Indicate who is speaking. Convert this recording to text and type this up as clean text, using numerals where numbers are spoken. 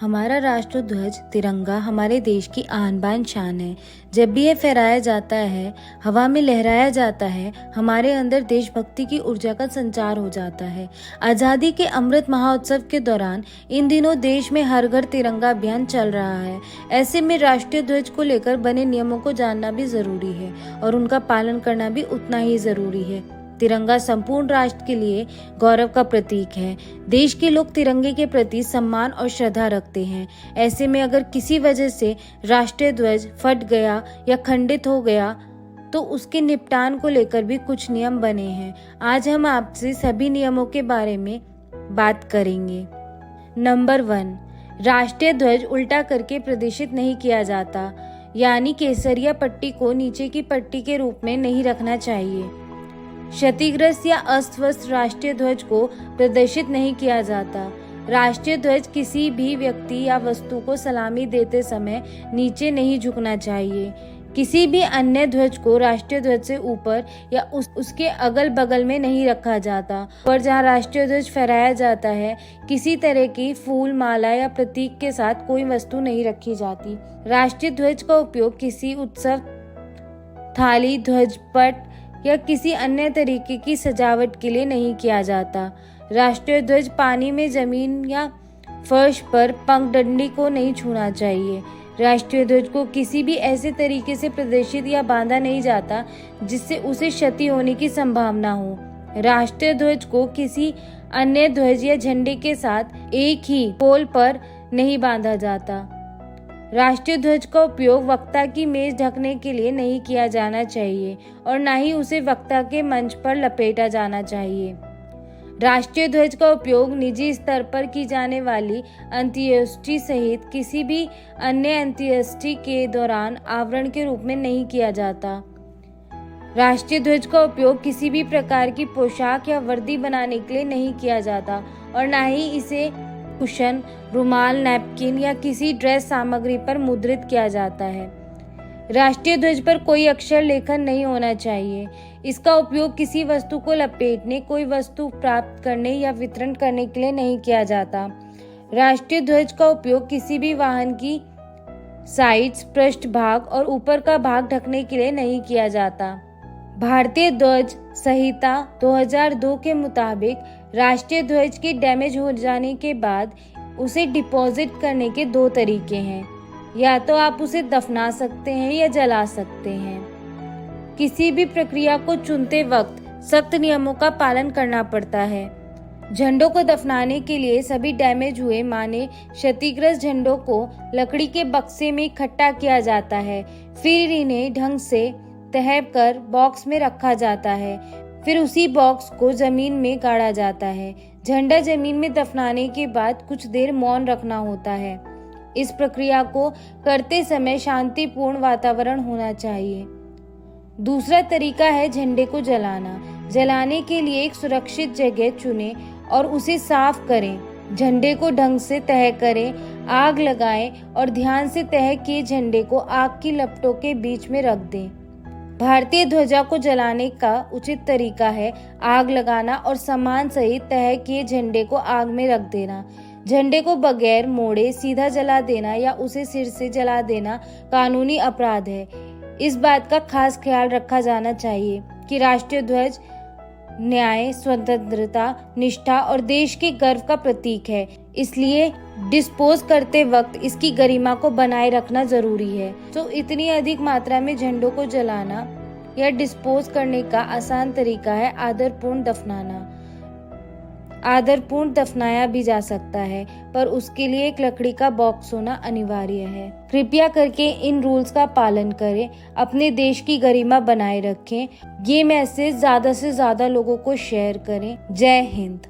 Speaker 1: हमारा राष्ट्र ध्वज तिरंगा हमारे देश की आन बान शान है। जब भी ये फहराया जाता है, हवा में लहराया जाता है, हमारे अंदर देशभक्ति की ऊर्जा का संचार हो जाता है। आज़ादी के अमृत महोत्सव के दौरान इन दिनों देश में हर घर तिरंगा अभियान चल रहा है। ऐसे में राष्ट्रीय ध्वज को लेकर बने नियमों को जानना भी जरूरी है और उनका पालन करना भी उतना ही जरूरी है। तिरंगा संपूर्ण राष्ट्र के लिए गौरव का प्रतीक है। देश के लोग तिरंगे के प्रति सम्मान और श्रद्धा रखते हैं। ऐसे में अगर किसी वजह से राष्ट्रीय ध्वज फट गया या खंडित हो गया तो उसके निपटान को लेकर भी कुछ नियम बने हैं। आज हम आपसे सभी नियमों के बारे में बात करेंगे। नंबर 1, राष्ट्रीय ध्वज उल्टा करके प्रदर्शित नहीं किया जाता, यानी केसरिया पट्टी को नीचे की पट्टी के रूप में नहीं रखना चाहिए। क्षतिग्रस्त या अस्त-व्यस्त राष्ट्रीय ध्वज को प्रदर्शित नहीं किया जाता। राष्ट्रीय ध्वज किसी भी व्यक्ति या वस्तु को सलामी देते समय नीचे नहीं झुकना चाहिए। किसी भी अन्य ध्वज को राष्ट्रीय ध्वज से ऊपर या उसके अगल बगल में नहीं रखा जाता। और जहाँ राष्ट्रीय ध्वज फहराया जाता है, किसी तरह की फूल, माला या प्रतीक के साथ कोई वस्तु नहीं रखी जाती। राष्ट्रीय ध्वज का उपयोग किसी उत्सव, थाली, ध्वजपट या किसी अन्य तरीके की सजावट के लिए नहीं किया जाता। राष्ट्रीय ध्वज पानी में, जमीन या फर्श पर पंखडंडी को नहीं छूना चाहिए। राष्ट्रीय ध्वज को किसी भी ऐसे तरीके से प्रदर्शित या बांधा नहीं जाता जिससे उसे क्षति होने की संभावना हो। राष्ट्रीय ध्वज को किसी अन्य ध्वज या झंडे के साथ एक ही पोल पर नहीं बांधा जाता। राष्ट्रीय ध्वज का उपयोग वक्ता की मेज ढकने के लिए नहीं किया जाना चाहिए और न ही उसे वक्ता के मंच पर लपेटा जाना चाहिए। राष्ट्रीय ध्वज का उपयोग निजी स्तर पर की जाने वाली अंत्येष्टि सहित किसी भी अन्य अंत्येष्टि के दौरान आवरण के रूप में नहीं किया जाता। राष्ट्रीय ध्वज का उपयोग किसी भी प्रकार की पोशाक या वर्दी बनाने के लिए नहीं किया जाता और न ही इसे कुशन, रुमाल, नैपकिन या किसी ड्रेस सामग्री पर मुद्रित किया जाता है। राष्ट्रीय ध्वज पर कोई अक्षर लेखन नहीं होना चाहिए। इसका उपयोग किसी वस्तु को लपेटने, कोई वस्तु प्राप्त करने या वितरण करने के लिए नहीं किया जाता। राष्ट्रीय ध्वज का उपयोग किसी भी वाहन की साइड्स, पृष्ठभाग और ऊपर का भाग ढकने के लिए नहीं किया जाता। भारतीय ध्वज संहिता 2002 के मुताबिक राष्ट्रीय ध्वज के डैमेज हो जाने के बाद उसे डिपॉजिट करने के 2 तरीके हैं। या तो आप उसे दफना सकते हैं या जला सकते हैं। किसी भी प्रक्रिया को चुनते वक्त सख्त नियमों का पालन करना पड़ता है। झंडों को दफनाने के लिए सभी डैमेज हुए, माने क्षतिग्रस्त झंडों को लकड़ी के बक्से में इकट्ठा किया जाता है। फिर इन्हें ढंग से तह कर बॉक्स में रखा जाता है। फिर उसी बॉक्स को जमीन में गाड़ा जाता है। झंडा जमीन में दफनाने के बाद कुछ देर मौन रखना होता है। इस प्रक्रिया को करते समय शांतिपूर्ण वातावरण होना चाहिए। दूसरा तरीका है झंडे को जलाना। जलाने के लिए एक सुरक्षित जगह चुनें और उसे साफ करें। झंडे को ढंग से तह करें, आग लगाएं और ध्यान से तह किए झंडे को आग की लपटों के बीच में रख दें। भारतीय ध्वजा को जलाने का उचित तरीका है आग लगाना और सामान सहित तह किए झंडे को आग में रख देना। झंडे को बगैर मोड़े सीधा जला देना या उसे सिर से जला देना कानूनी अपराध है। इस बात का खास ख्याल रखा जाना चाहिए कि राष्ट्रीय ध्वज न्याय, स्वतंत्रता, निष्ठा और देश के गर्व का प्रतीक है। इसलिए डिस्पोज करते वक्त इसकी गरिमा को बनाए रखना जरूरी है। तो इतनी अधिक मात्रा में झंडों को जलाना या डिस्पोज करने का आसान तरीका है आदरपूर्ण दफनाना। आदरपूर्ण दफनाया भी जा सकता है, पर उसके लिए एक लकड़ी का बॉक्स होना अनिवार्य है। कृपया करके इन रूल्स का पालन करें, अपने देश की गरिमा बनाए रखें। ये मैसेज ज्यादा से ज्यादा लोगों को शेयर करें। जय हिंद।